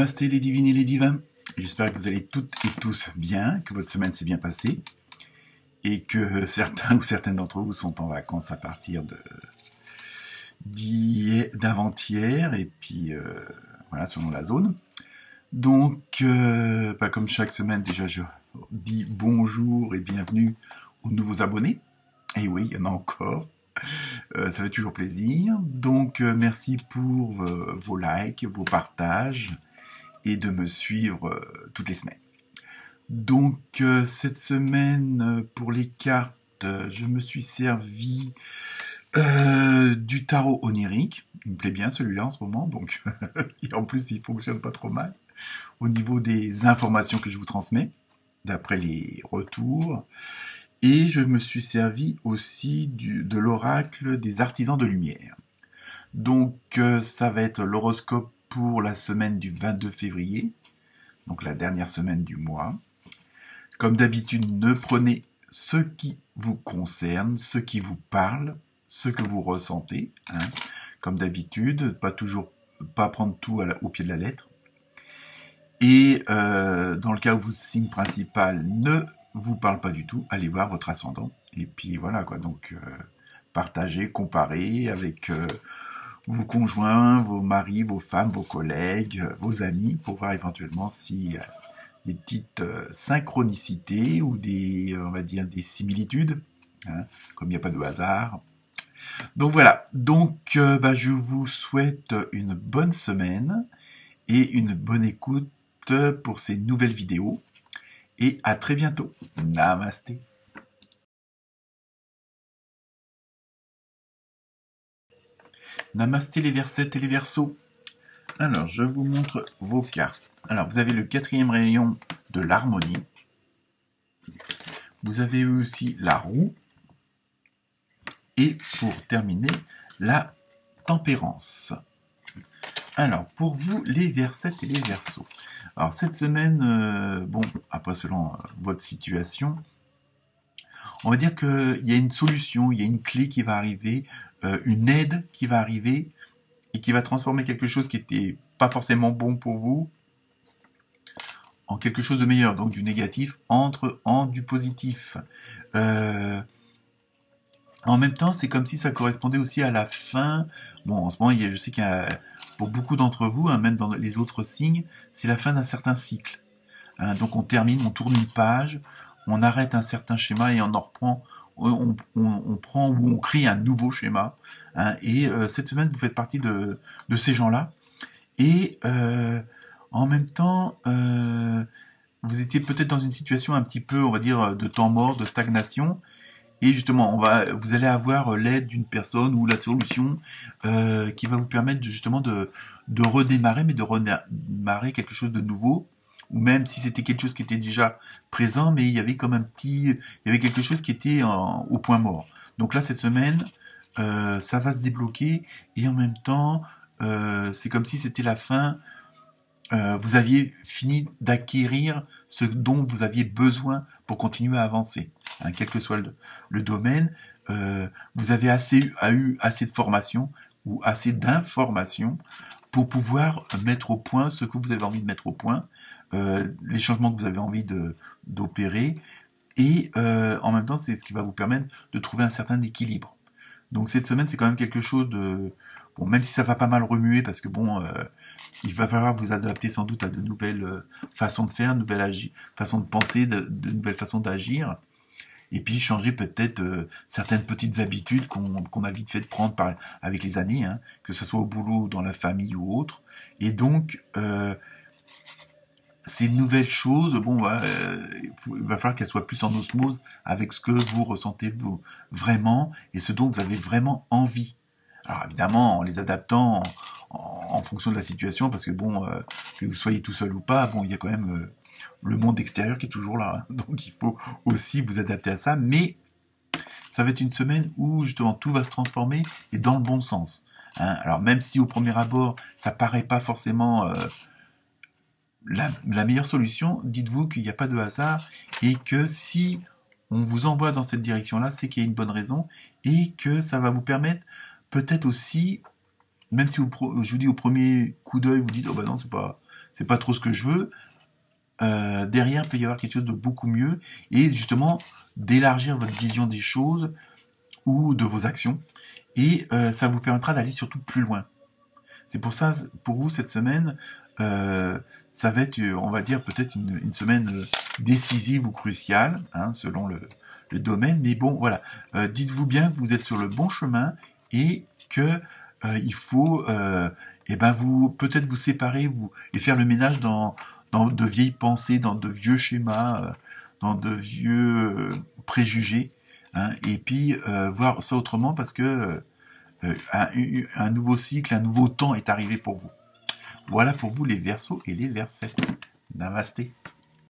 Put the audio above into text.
Namasté les divines et les divins. J'espère que vous allez toutes et tous bien, que votre semaine s'est bien passée et que certains ou certaines d'entre vous sont en vacances à partir d'avant-hier et puis voilà, selon la zone. Donc, comme chaque semaine, déjà je dis bonjour et bienvenue aux nouveaux abonnés. Et oui, il y en a encore. Ça fait toujours plaisir. Donc, merci pour vos likes, vos partages et de me suivre toutes les semaines. Donc, cette semaine, pour les cartes, je me suis servi du tarot onirique. Il me plaît bien celui-là en ce moment. Donc, et en plus, il fonctionne pas trop mal au niveau des informations que je vous transmets, d'après les retours. Et je me suis servi aussi de l'oracle des artisans de lumière. Donc, ça va être l'horoscope pour la semaine du 22 février, donc la dernière semaine du mois. Comme d'habitude, ne prenez ce qui vous concerne, ce qui vous parle, ce que vous ressentez. Hein. Comme d'habitude, pas prendre tout au pied de la lettre. Et dans le cas où votre signe principal ne vous parle pas du tout, allez voir votre ascendant. Et puis voilà quoi, donc partagez, comparez avec vos conjoints, vos maris, vos femmes, vos collègues, vos amis, pour voir éventuellement si des petites synchronicités ou on va dire des similitudes, hein, comme il n'y a pas de hasard. Donc voilà, donc je vous souhaite une bonne semaine et une bonne écoute pour ces nouvelles vidéos. Et à très bientôt. Namasté. Namasté les Versettes et les Verseaux. Alors, je vous montre vos cartes. Alors, vous avez le 4e rayon de l'harmonie. Vous avez aussi la roue. Et pour terminer, la tempérance. Alors, pour vous, les Versettes et les Verseaux. Alors, cette semaine, après selon votre situation, on va dire qu'il y a une solution, il y a une clé qui va arriver, une aide qui va arriver et qui va transformer quelque chose qui n'était pas forcément bon pour vous en quelque chose de meilleur, donc du négatif entre en du positif. En même temps, c'est comme si ça correspondait aussi à la fin. Bon, en ce moment, je sais qu'il y a, pour beaucoup d'entre vous, hein, même dans les autres signes, c'est la fin d'un certain cycle. Hein, donc on termine, on tourne une page, on arrête un certain schéma et on en reprend, on prend ou on crée un nouveau schéma. Hein, et cette semaine, vous faites partie de ces gens-là. Et en même temps, vous étiez peut-être dans une situation un petit peu, on va dire, de temps mort, de stagnation. Et justement, vous allez avoir l'aide d'une personne ou la solution qui va vous permettre justement de redémarrer, mais de redémarrer quelque chose de nouveau. Ou même si c'était quelque chose qui était déjà présent, mais il y avait comme il y avait quelque chose qui était au point mort. Donc là, cette semaine, ça va se débloquer et en même temps, c'est comme si c'était la fin. Vous aviez fini d'acquérir ce dont vous aviez besoin pour continuer à avancer. Hein, quel que soit le domaine, vous avez eu assez de formation ou assez d'informations pour pouvoir mettre au point ce que vous avez envie de mettre au point, les changements que vous avez envie d'opérer, et en même temps, c'est ce qui va vous permettre de trouver un certain équilibre. Donc cette semaine, c'est quand même quelque chose de... Bon, même si ça va pas mal remuer, parce que il va falloir vous adapter sans doute à de nouvelles façons de faire, de nouvelles façons de penser, de nouvelles façons d'agir. Et puis changer peut-être certaines petites habitudes qu'on a vite fait de prendre avec les années, hein, que ce soit au boulot, dans la famille ou autre. Et donc, ces nouvelles choses, il va falloir qu'elles soient plus en osmose avec ce que vous ressentez vous vraiment et ce dont vous avez vraiment envie. Alors évidemment, en les adaptant en fonction de la situation, parce que que vous soyez tout seul ou pas, il y a quand même le monde extérieur qui est toujours là. Hein. Donc il faut aussi vous adapter à ça, mais ça va être une semaine où justement tout va se transformer et dans le bon sens. Hein. Alors même si au premier abord, ça paraît pas forcément la meilleure solution, dites-vous qu'il n'y a pas de hasard et que si on vous envoie dans cette direction-là, c'est qu'il y a une bonne raison et que ça va vous permettre peut-être aussi, même si je vous dis au premier coup d'œil, vous dites, oh non, c'est pas trop ce que je veux, derrière, il peut y avoir quelque chose de beaucoup mieux, et justement, d'élargir votre vision des choses, ou de vos actions, et ça vous permettra d'aller surtout plus loin. C'est pour ça, pour vous, cette semaine, ça va être, on va dire, peut-être une semaine décisive ou cruciale, hein, selon le domaine, mais bon, voilà. Dites-vous bien que vous êtes sur le bon chemin, et que il faut vous peut-être vous séparer et faire le ménage dans de vieilles pensées, dans de vieux schémas, dans de vieux préjugés, hein, et puis voir ça autrement, parce que un nouveau cycle, un nouveau temps est arrivé pour vous. Voilà pour vous les Verseaux et les Verseaux. Namasté.